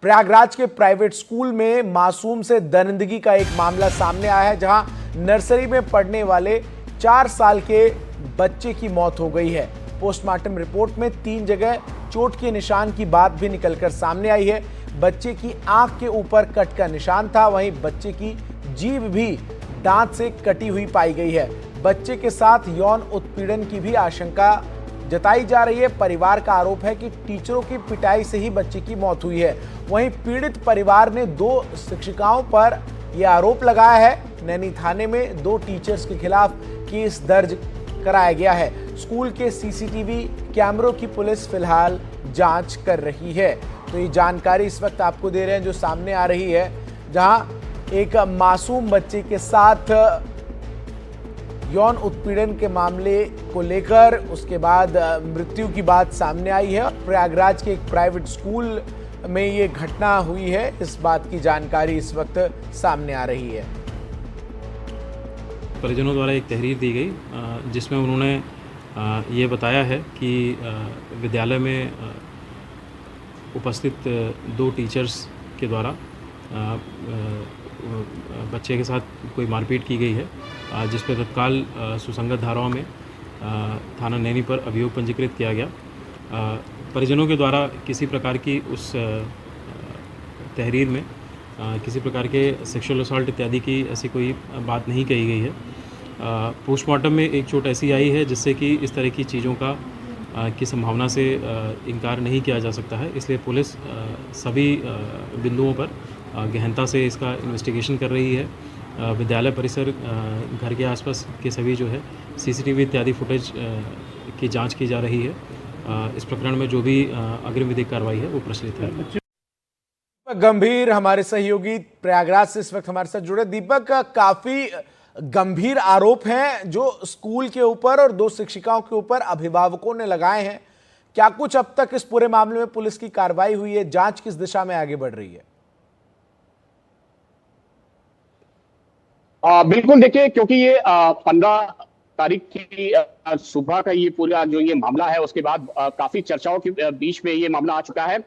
प्रयागराज के private school में मासूम से दरिंदगी का एक मामला सामने आया है, जहां नर्सरी में पढ़ने वाले 4 साल के बच्चे की मौत हो गई है। पोस्टमार्टम रिपोर्ट में 3 जगह चोट के निशान की बात भी निकलकर सामने आई है। बच्चे की आंख के ऊपर कट का निशान था, वहीं बच्चे की जीभ भी दांत से कटी हुई पाई गई है। बच्चे के साथ यौन उत्पीड़न की भी आशंका जताई जा रही है। परिवार का आरोप है कि टीचरों की पिटाई से ही बच्चे की मौत हुई है। वहीं पीड़ित परिवार ने 2 शिक्षिकाओं पर यह आरोप लगाया है। नैनी थाने में 2 टीचर्स के खिलाफ केस दर्ज कराया गया है। स्कूल के सीसीटीवी कैमरों की पुलिस फिलहाल जांच कर रही है। तो ये जानकारी इस वक्त आपको दे रहे हैं जो सामने आ रही है, जहां एक मासूम बच्चे के साथ यौन उत्पीड़न के मामले को लेकर उसके बाद मृत्यु की बात सामने आई है। प्रयागराज के एक प्राइवेट स्कूल में ये घटना हुई है, इस बात की जानकारी इस वक्त सामने आ रही है। परिजनों द्वारा एक तहरीर दी गई, जिसमें उन्होंने ये बताया है कि विद्यालय में उपस्थित 2 टीचर्स के द्वारा बच्चे के साथ कोई मारपीट की गई है, जिस पर तत्काल सुसंगत धाराओं में थाना नैनी पर अभियोग पंजीकृत किया गया। परिजनों के द्वारा किसी प्रकार की उस तहरीर में किसी प्रकार के सेक्सुअल असॉल्ट इत्यादि की ऐसी कोई बात नहीं कही गई है। पोस्टमार्टम में एक चोट ऐसी आई है जिससे कि इस तरह की चीज़ों का की संभावना से इनकार नहीं किया जा सकता है, इसलिए पुलिस सभी बिंदुओं पर गहनता से इसका इन्वेस्टिगेशन कर रही है। विद्यालय परिसर, घर के आसपास के सभी जो है सीसीटीवी इत्यादि फुटेज की जांच की जा रही है। इस प्रकरण में जो भी अग्रिम विधिक कार्रवाई है वो प्रचलित है। गंभीर हमारे सहयोगी प्रयागराज से इस वक्त हमारे साथ जुड़े। दीपक, काफी गंभीर आरोप हैं जो स्कूल के ऊपर और 2 शिक्षिकाओं के ऊपर अभिभावकों ने लगाए हैं। क्या कुछ अब तक इस पूरे मामले में पुलिस की कार्रवाई हुई है? जांच किस दिशा में आगे बढ़ रही है? बिल्कुल, देखिए, क्योंकि ये 15 तारीख की सुबह का ये पूरा जो ये मामला है, उसके बाद काफी चर्चाओं के बीच में ये मामला आ चुका है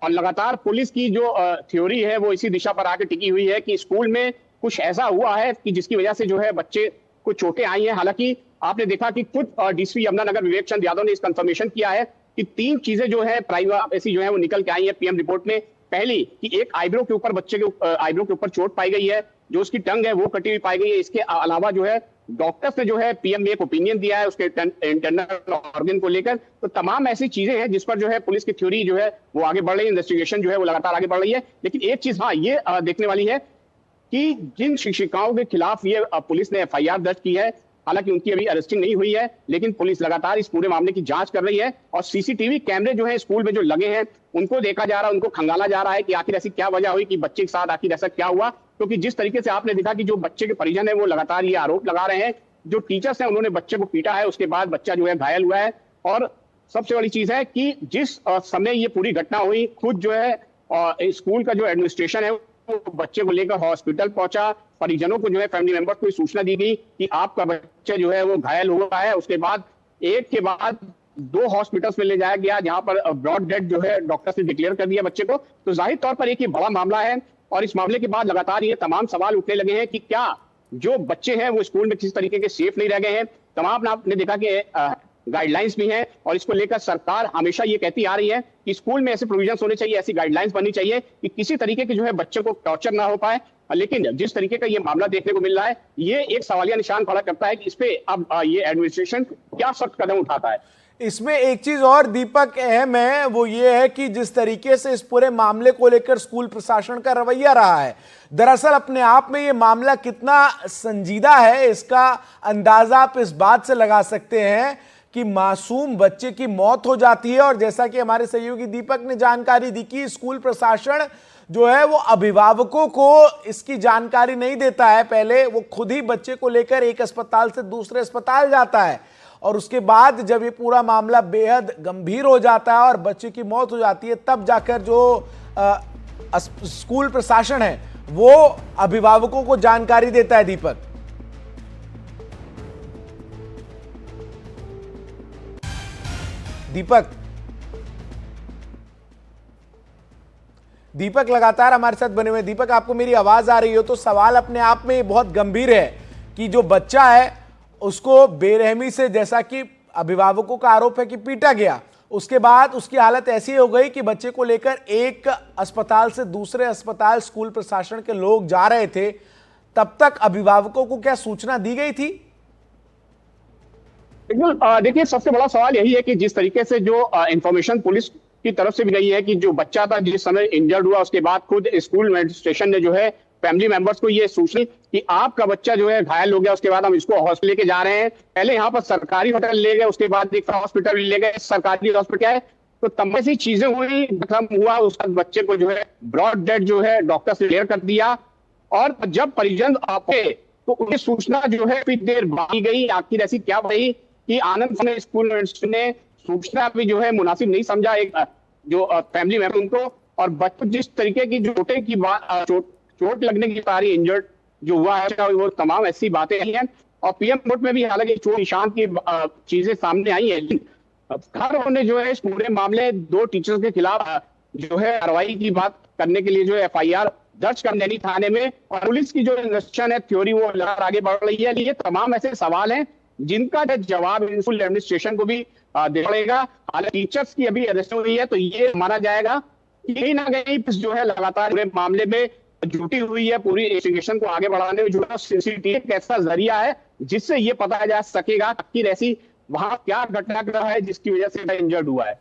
और लगातार पुलिस की जो थ्योरी है वो इसी दिशा पर आके टिकी हुई है कि स्कूल में कुछ ऐसा हुआ है कि जिसकी वजह से जो है बच्चे को चोटें आई हैं। हालांकि आपने देखा कि खुद डीसीपी यमुनानगर विवेक चंद यादव ने इस कंफर्मेशन किया है कि 3 चीजें जो है प्राइवेसी जो है वो निकल के आई है पीएम रिपोर्ट में। पहली कि एक आईब्रो के ऊपर बच्चे के आईब्रो के ऊपर चोट पाई गई है, जो उसकी टंग है वो कटी हुई पाई गई है। इसके अलावा जो है डॉक्टर्स ने जो है पीएम में एक ओपिनियन दिया है उसके इंटरनल ऑर्गन को लेकर। तो तमाम ऐसी चीजें हैं जिस पर जो है पुलिस की थ्योरी जो है वो आगे बढ़ रही है, इन्वेस्टिगेशन जो है वो लगातार आगे बढ़ रही है। लेकिन एक चीज ये देखने वाली है कि जिन शिक्षिकाओं के खिलाफ ये पुलिस ने एफआईआर दर्ज की है, हालांकि उनकी अभी अरेस्टिंग नहीं हुई है, लेकिन पुलिस लगातार इस पूरे मामले की जांच कर रही है और सीसीटीवी कैमरे जो है स्कूल में जो लगे हैं उनको देखा जा रहा है, उनको खंगाला जा रहा है कि आखिर ऐसी क्या वजह हुई कि बच्चे के साथ आखिर ऐसा क्या हुआ। क्योंकि जिस तरीके से आपने देखा कि जो बच्चे के परिजन है वो लगातार ये आरोप लगा रहे हैं, जो टीचर्स हैं उन्होंने बच्चे को पीटा है, उसके बाद बच्चा जो है घायल हुआ है। और सबसे बड़ी चीज है कि जिस समय ये पूरी घटना हुई, खुद जो है स्कूल का जो एडमिनिस्ट्रेशन है वो बच्चे को लेकर हॉस्पिटल पहुंचा। परिजनों को जो है फैमिली मेंबर्स को सूचना दी गई कि आपका बच्चा जो है वो घायल हुआ है। उसके बाद एक के बाद 2 हॉस्पिटल्स में ले जाया गया, जहां पर ब्रॉड डेड जो है डॉक्टर्स ने डिक्लेयर कर दिया बच्चे को। तो जाहिर तौर पर एक ये बड़ा मामला है और इस मामले के बाद लगातार ये तमाम सवाल उठने लगे हैं कि क्या जो बच्चे हैं वो स्कूल में किसी तरीके के सेफ नहीं रह गए हैं। तमाम आपने देखा कि गाइडलाइंस भी हैं और इसको लेकर सरकार हमेशा ये कहती आ रही है कि स्कूल में ऐसे प्रोविजंस होने चाहिए, ऐसी गाइडलाइंस बननी चाहिए कि किसी तरीके के जो है बच्चे को टॉर्चर ना हो पाए। लेकिन जिस तरीके का ये मामला देखने को मिल रहा है, ये एक सवालिया निशान खड़ा करता है कि इस पे अब ये एडमिनिस्ट्रेशन क्या सख्त कदम उठाता है। इसमें एक चीज और दीपक अहम है, वो ये है कि जिस तरीके से इस पूरे मामले को लेकर स्कूल प्रशासन का रवैया रहा है, दरअसल अपने आप में ये मामला कितना संजीदा है इसका अंदाजा आप इस बात से लगा सकते हैं कि मासूम बच्चे की मौत हो जाती है और जैसा कि हमारे सहयोगी दीपक ने जानकारी दी कि स्कूल प्रशासन जो है वो अभिभावकों को इसकी जानकारी नहीं देता है। पहले वो खुद ही बच्चे को लेकर एक अस्पताल से दूसरे अस्पताल जाता है और उसके बाद जब ये पूरा मामला बेहद गंभीर हो जाता है और बच्चे की मौत हो जाती है, तब जाकर जो स्कूल प्रशासन है वो अभिभावकों को जानकारी देता है। दीपक, दीपक लगातार हमारे साथ बने हुए। दीपक, आपको मेरी आवाज आ रही हो तो सवाल अपने आप में बहुत गंभीर है कि जो बच्चा है उसको बेरहमी से, जैसा कि अभिभावकों का आरोप है कि पीटा गया, उसके बाद उसकी हालत ऐसी हो गई कि बच्चे को लेकर एक अस्पताल से दूसरे अस्पताल स्कूल प्रशासन के लोग जा रहे थे, तब तक अभिभावकों को क्या सूचना दी गई थी? बिल्कुल, देखिए सबसे बड़ा सवाल यही है कि जिस तरीके से जो इंफॉर्मेशन पुलिस की तरफ से भी गई है कि जो बच्चा था जिस समय इंजर्ड हुआ, उसके बाद खुद स्कूल एडमिनिस्ट्रेशन ने जो है फैमिली मेंबर्स को ये सूचना कि आपका बच्चा जो है घायल हो गया, उसके बाद हम इसको हॉस्पिटल लेके जा रहे हैं। पहले यहाँ पर सरकारी हॉस्पिटल ले गए, उसके बाद एक हॉस्पिटल ले गए, सरकारी हॉस्पिटल है, तो तमाम ऐसी चीजें हुई, जख्म हुआ, उसका बच्चे को जो है ब्रॉड डेड जो है डॉक्टर से क्लियर कर दिया। और जब परिजन आपे तो उन्हें सूचना जो है फिर देर बाकी गई। आखिर ऐसी क्या भई कि आनंद में स्कूल ने सूचना भी जो है मुनासिब नहीं समझा एक जो फैमिली मेंबर उनको, और बच्चों जिस तरीके की जो चोटें की बात चोट लगने की सारी इंजर्ड जो हुआ है वो तमाम ऐसी बातें आई हैं। और पीएम रिपोर्ट में भी हालांकि चोट निशान की चीजें सामने आई है। घर होने जो है इस पूरे मामले 2 टीचर्स के खिलाफ जो है कार्रवाई की बात करने के लिए जो एफआईआर दर्ज कर नैनी थाने में, और पुलिस की जो इन्वेस्टिगेशन है थ्योरी वो लगातार आगे बढ़ रही है। ये तमाम ऐसे सवाल हैं जिनका जवाब स्कूल एडमिनिस्ट्रेशन को भी देना पड़ेगा। हालांकि टीचर्स की अभी अरेस्ट हुई है, तो ये माना जाएगा कि कहीं ना कहीं जो है लगातार पूरे मामले में जुटी हुई है, पूरी इन्वेस्टिगेशन को आगे बढ़ाने में जुटा सीसीटीवी एक ऐसा जरिया है जिससे ये पता जा सकेगा आखिर ऐसी वहां क्या घटनाक्रम है जिसकी वजह से इंजर्ड हुआ है।